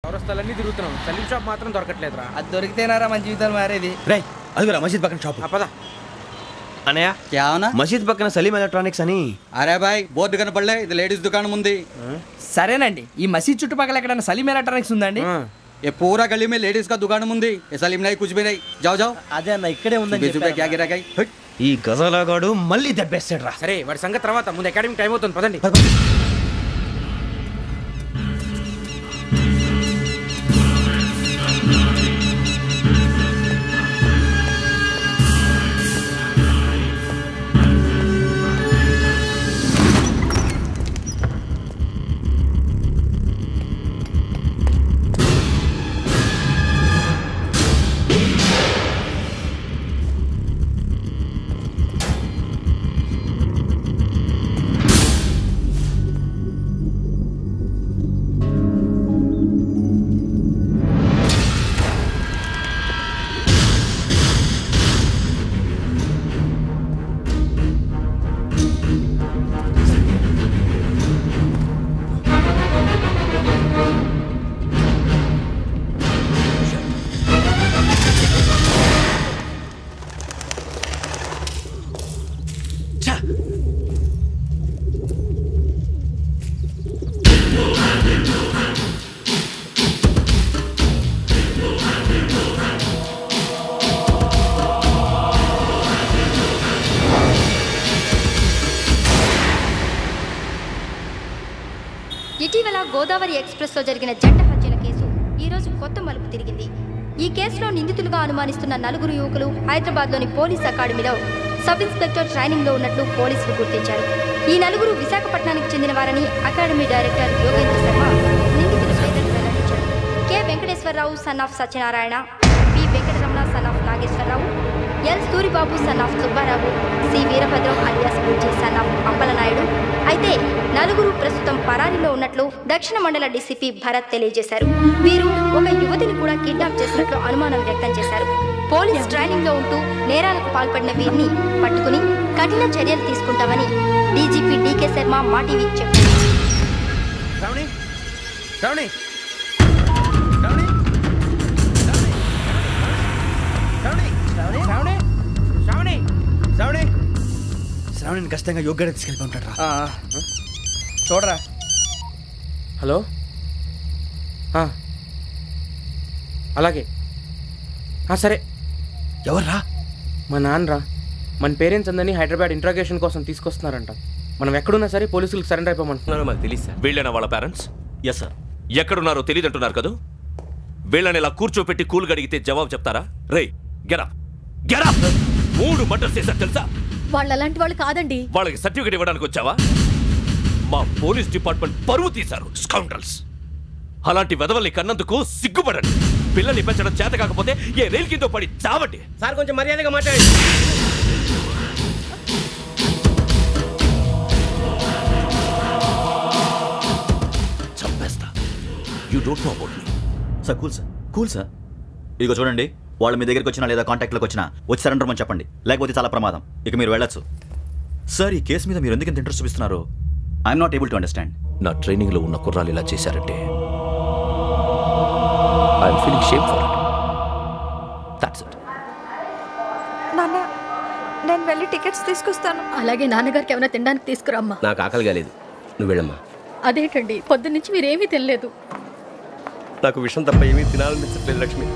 చౌరస్తాలన్నీ తిరుగుతున్నాం, సలీం షాప్ మాత్రం దొరకట్లేదురా. అది దొరికితేనారా మన జీవితాలు మారేది. రే అదిగురా మసీద్ పక్కన షాప్. పద అనయ్య क्या होना? మసీద్ పక్కన సలీం ఎలక్ట్రానిక్స్ అని. అరే బాయ్ బోర్డు కనపడలే, ఇది లేడీస్ దుకాణం ఉంది. సరేనండి, ఈ మసీద్ చుట్టుపక్కల ఎక్కడైనా సలీం ఎలక్ట్రానిక్స్ ఉందండి? ये पूरा गली में लेडीज का दुकान मुंदी, ये सलीम नहीं कुछ भी नहीं. जाओ जाओ. అదే అన్న ఇక్కడే ఉందని बीस रुपए क्या गिरा गई. ఈ గజాలగాడు మళ్ళీ దెబ్బేస్తాడు రా. సరే వాడి సంగతి తర్వాత, ముందు అకాడమిక్ టైం అవుతుంది, పదండి. ఇటీవల గోదావరి ఎక్స్ప్రెస్లో జరిగిన జంట హత్యల కేసు ఈరోజు కొత్త మలుపు తిరిగింది. ఈ కేసులో నిందితులుగా అనుమానిస్తున్న 4 యువకులు హైదరాబాద్లోని పోలీస్ అకాడమీలో సబ్ ఇన్స్పెక్టర్ ట్రైనింగ్లో ఉన్నట్లు పోలీసులు గుర్తించారు. ఈ 4 విశాఖపట్నానికి చెందిన వారని అకాడమీ డైరెక్టర్ యోగేంద్ర శర్మ నిందితుల పేర్లను వెల్లడించారు. K Venkateswararao son of Satyanarayana, P Venkataramana son of Nageswararao, L Suribabu son of Subbarao, C Veerabhadram alias Bujji son of Appalanaidu. అయితే 4 ప్రస్తుతం పరారీలో ఉన్నట్లు దక్షిణ మండల డీసీపీ భరత్ తెలియజేశారు. వీరు ఒక యువతిని కూడా కిడ్నాప్ చేసినట్లు అనుమానం వ్యక్తం చేశారు. పోలీస్ ట్రైనింగ్ లో ఉంటూ నేరాలకు పాల్పడిన వీరిని పట్టుకుని కఠిన చర్యలు తీసుకుంటామని డీజీపీ డీకే శర్మ మా టీవీకి చెప్పారు. శ్రావణిని ఖచ్చితంగా యోగ్యత తీసుకెళ్ళి ఉంటాడు రా. చూడరా. హలో, అలాగే సరే. ఎవర్రా? మా నాన్నరా. మన పేరెంట్స్ అందరినీ హైదరాబాద్ ఇంట్రాగేషన్ కోసం తీసుకొస్తున్నారంట. మనం ఎక్కడున్నా సరే పోలీసులకు సరెండర్ అయిపోమంటున్నారో మాకు తెలియదు సార్. వీళ్ళైనా వాళ్ళ పేరెంట్స్? Yes sir. ఎక్కడున్నారో తెలియదు అంటున్నారు కదా. వీళ్ళని ఇలా కూర్చోపెట్టి కూల్ గడిగితే జవాబు చెప్తారా? రేయ్ గెటప్ గెటప్. 3 మర్డర్స్ చేశారు తెలుసా? వాళ్ళు అలాంటి వాళ్ళు కాదండి. వాళ్ళకి సర్టిఫికేట్ ఇవ్వడానికి వచ్చావా? మా పోలీస్ డిపార్ట్మెంట్ పరువు తీశారు స్కౌండ్రల్స్. అలాంటి వెధవల్ని కన్నందుకు సిగ్గుపడండి. పిల్లల్ని పెంచడం చేత కాకపోతే ఏ రైలు కింద పడి చావండి. సార్ కొంచెం మర్యాదగా మాట్లాడండి. చంపేస్తా. You don't know about me. Sir cool sir, cool sir. ఇదిగో చూడండి, వాళ్ళు మీ దగ్గరికి వచ్చినా లేదా కాంటాక్ట్లోకి వచ్చినా వచ్చి సరెండర్ అని చెప్పండి, లేకపోతే చాలా ప్రమాదం. ఇక మీరు వెళ్ళొచ్చు. సార్ ఈ కేసు మీద మీరు ఎందుకు ఇంత ఇంట్రెస్ట్ చూపిస్తున్నారు? I'm not able to understand. నా ట్రైనింగ్ లో ఉన్న కుర్రాలు ఇలా చేశారంటే I'm feeling shame for it. That's it. నాన్న, నేను వెళ్ళి టికెట్స్ తీసుకొస్తాను. అలాగే నాన్నగారికి ఏమైనా తినడానికి తీసుకురామ్మా. నాకు ఆకలి కాలేదు, నువ్వు వెళ్ళమ్మా. అదేంటండి, పొద్దున్నుంచి మీరేమీ తినలేదు. నాకు విషయం తప్ప ఏమీ తినాలనిపించట్లేదు లక్ష్మి.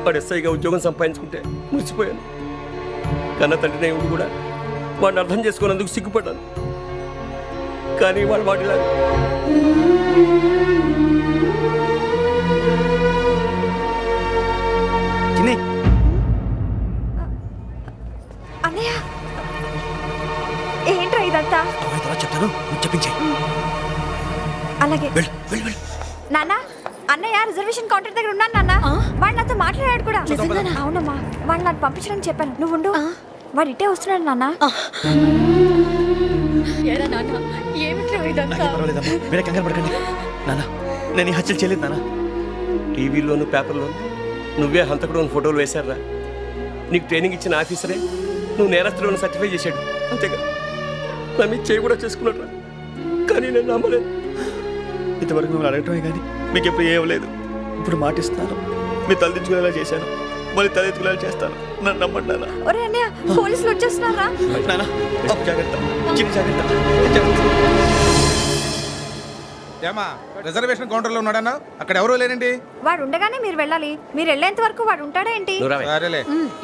వాడు ఎస్ఐగా ఉద్యోగం సంపాదించుకుంటే మురిసిపోయాను. కన్న తండ్రినే ఉండి కూడా వాడిని అర్థం చేసుకున్నందుకు సిగ్గుపడ్డాను. కానీ వాడు వాడిలా అన్నయ్య, ఏంట్రా ఇదంతా? చెప్తాను, చెప్పించే. అలాగే నాన్న. అన్నయ్య రిజర్వేషన్ కౌంటర్ దగ్గర ఉన్నాను నాన్న. వాడు నాతో మాట్లాడాడు కూడా. అవునమ్మా, వాడు నాకు పంపించడానికి చెప్పాను. నువ్వు ఉండు, వాడు ఇట్టే వస్తున్నాడు నాన్న. మీరే కంగారు పడకండి నాన్న. నేను ఈ హత్యలు చేయలేదు నాన్న. టీవీలోను పేపర్లోను నువ్వే హంతకుడు ఫోటోలు వేశారా? నీకు ట్రైనింగ్ ఇచ్చిన ఆఫీసరే నువ్వు నేరస్తులను సర్టిఫై చేశాడు. అంతేగా, నా మీద చేయి కూడా చేసుకున్నాడు. కానీ నేను నమ్మలేదు. ఇంతవరకు మిమ్మల్ని అడగటమే కానీ మీకు ఎప్పుడు ఏమలేదు. ఇప్పుడు మాటిస్తున్నాను, మీ తలదించుకునేలా చేశాను, మళ్ళీ తలెత్తుకునేలా చేస్తాను. నన్ను నమ్మండి నాన్న. ఒరే అన్నయ్య, పోలీసులు వచ్చేస్తున్నారా? నాన్న జాగ్రత్త, చిన్న జాగ్రత్త. ఏమా రిజర్వేషన్ కౌంటర్లో ఉన్నాడన్నా? అక్కడ ఎవరూ లేనండి. వాడు ఉండగానే మీరు వెళ్ళాలి. మీరు వెళ్ళేంత వరకు వాడు ఉంటాడా ఏంటి? సరేలే.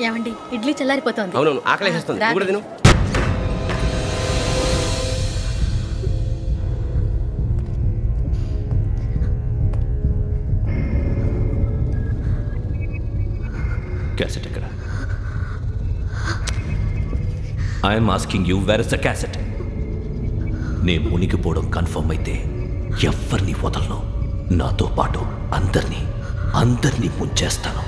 ఏమండి ఇడ్లీ చల్లారిపోతుంది. అవును, ఆకలేస్తుంది. నువ్వు కూడా తిను. క్యాసెట్ ఎక్కడ? I'm asking you, where is the cassette? నే మునిగిపోవడం కన్ఫర్మ్ అయితే ఎవ్వరిని వదలను. నాతో పాటు అందరినీ ముంచేస్తాను.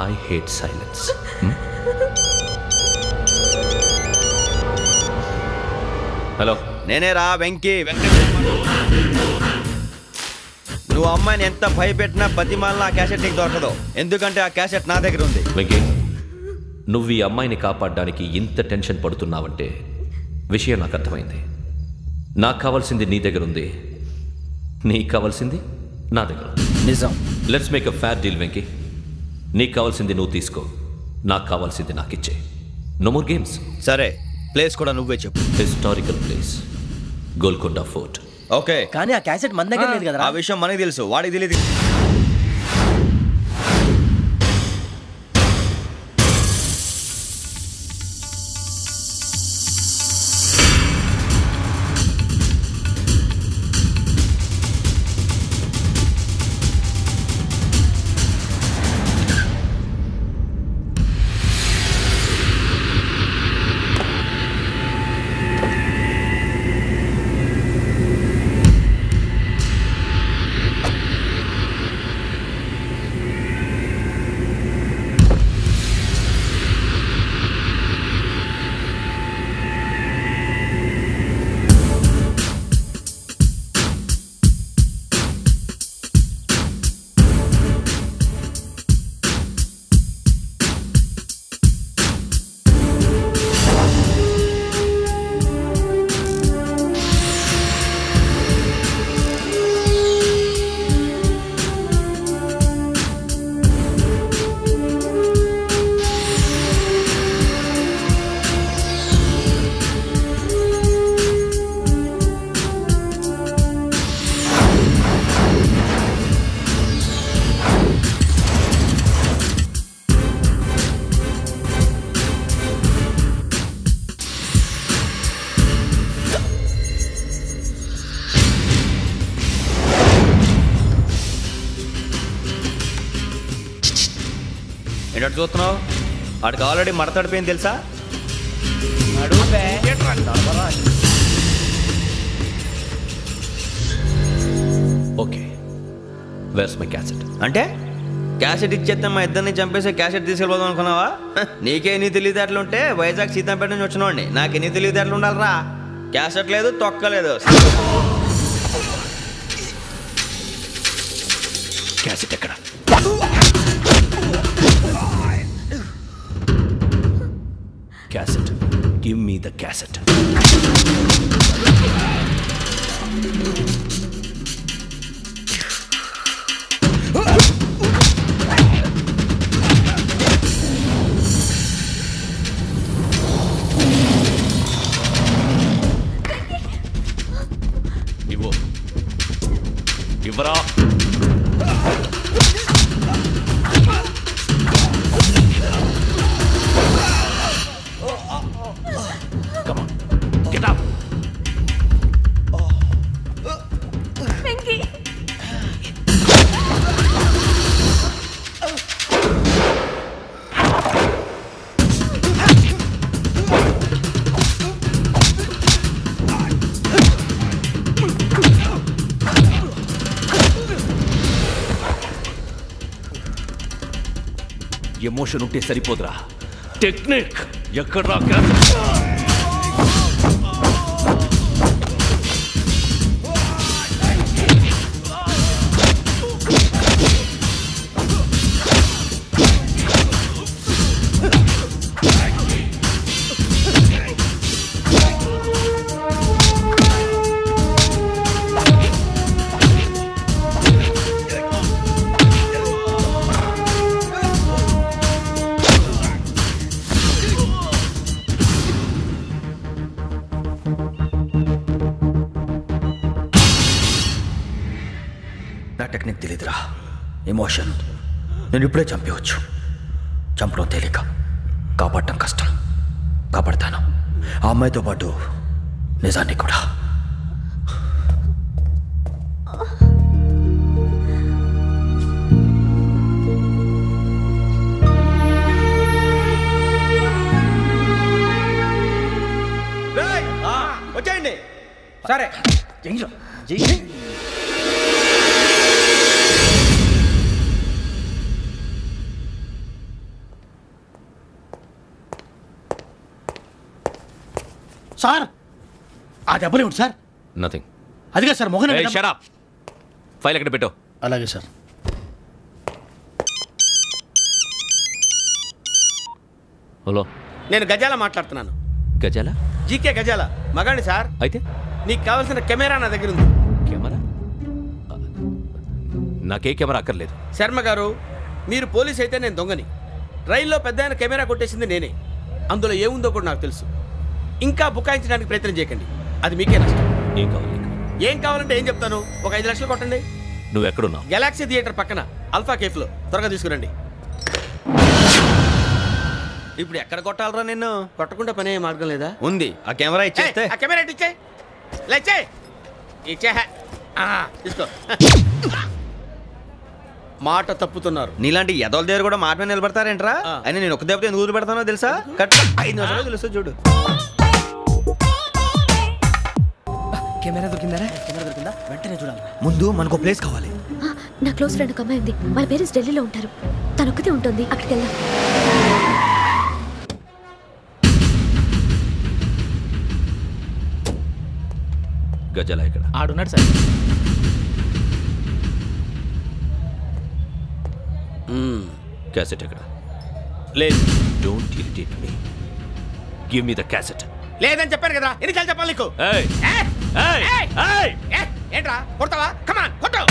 I hate silence. హలో, నేనేరా వెంకీ వెంకటేశ్వర. నువ్వు అమ్మాయిని ఎంత భయపెట్టినా బతిమాలినా ఆ క్యాసెట్ నీకు దొరకదు. ఎందుకంటే ఆ క్యాసెట్ నా దగ్గర ఉంది. వెంకీ, నువ్వు ఈ అమ్మాయిని కాపాడడానికి ఇంత టెన్షన్ పడుతున్నావంటే విషయం నాకు అర్థమైంది. నాకు కావాల్సింది నీ దగ్గర ఉంది, నీకు కావాల్సింది నా దగ్గర. నిజం. Let's make a fair deal Venky. నీకు కావాల్సింది నువ్వు తీసుకో, నాకు కావాల్సింది నాకు ఇచ్చే. No more games. సరే, ప్లేస్ కూడా నువ్వే చెప్పు. Historical place, Golconda fort. Okay, కానీ ఆ క్యాసెట్ మన దగ్గర లేదు కదా. ఆ విషయం మనకి తెలుసు, వాడికి తెలియదు. ఏంటంటే చూస్తున్నావు? వాడికి ఆల్రెడీ మడతడిపోయింది తెలుసా? Okay, where's my cassette? అంటే క్యాసెట్ ఇచ్చేస్తే మా ఇద్దరిని చంపేసి క్యాసెట్ తీసుకెళ్ళిపోదాం అనుకున్నావా? నీకే ఎన్ని తెలివితేటలు ఉంటే వైజాగ్ సీతంపేట నుంచి వచ్చినోడిని నాకు ఎన్ని తెలివితేటలు ఉండాలరా? క్యాసెట్ లేదు, తొక్కలేదు. క్యాసెట్ ఎక్కడ? Cassette, give me the cassette. ఇవ్వరా. Come on, get up. Venky, emotion ఉంటే సరిపోదురా, టెక్నిక్ ఎక్కడ్రా? క్యాసెట్ టెక్నిక్ తెలియదురా. ఎమోషన్. నేను ఇప్పుడే చంపేవచ్చు. చంపడం తేలిక, కాపాడటం కష్టం. కాపాడతాను ఆ అమ్మాయితో పాటు నిజాన్ని కూడా. వచ్చేయండి. సరే సార్ ఆ దెబ్బలు ఏమిటి సార్? నథింగ్. అదిగా sir Mohan shut up. File ఎక్కడ పెట్టు. అలాగే సార్. హలో, నేను గజాల మాట్లాడుతున్నాను. గజాల? జీకే గజాల మగాండి సార్. అయితే నీకు కావాల్సిన కెమెరా నా దగ్గర ఉంది. కెమెరా? నాకే కెమెరా అక్కర్లేదు. శర్మ గారు, మీరు పోలీస్ అయితే నేను దొంగని. రైల్లో పెద్ద ఆయన కెమెరా కొట్టేసింది నేనే. అందులో ఏముందో కూడా నాకు తెలుసు. ఇంకా బుకాయించడానికి ప్రయత్నం చేయకండి, అది మీకే నష్టం. ఏం కావాలి? ఏం కావాలంటే ఏం చెప్తాను. ఒక 5 లక్షలు కొట్టండి. నువ్వు ఎక్కడున్నావు? గెలాక్సీ థియేటర్ పక్కన అల్ఫా కేఫ్లో. త్వరగా తీసుకురండి. ఇప్పుడు ఎక్కడ కొట్టాలరా నిన్ను? కొట్టకుండా పనే మార్గం లేదా? ఉంది. ఆ కెమెరా ఇచ్చేస్తే. ఆ కెమెరా ఇచ్చే లేచే ఇచ్చే తీసుకో. మాట తప్పుతున్నారు. నీలాంటి ఎదల దగ్గర కూడా మాట మీద నిలబడతారేంట్రా? అయినా నేను ఒక దెబ్బతో ఎందుకు పెడతానో తెలుసా? కట్ 5 నిమిషాలు తెలుసు చూడు. కెమెరా దొరికిందా? వెంటనే చూడాలి. ముందు మనకు ప్లేస్ కావాలి. నా క్లోజ్ ఫ్రెండ్ ఒక అమ్మాయి ఉంది. వాళ్ళ పేరెంట్స్ ఢిల్లీలో ఉంటారు. తను ఒక్కతే ఉంటుంది. అక్కడికి వెళ్దాం. గజాల ఇక్కడ ఆడున్నాడు సార్. క్యాసెట్ ఎక్కడ? లేదు. Don't irritate me. Give me the cassette. లేదని చెప్పాను కదా, ఎన్నిసార్లు చెప్పాలి నీకు? ఏయ్ ఏయ్ ఏయ్ ఏంట్రా కొడతావా? కమాన్ కొట్టు.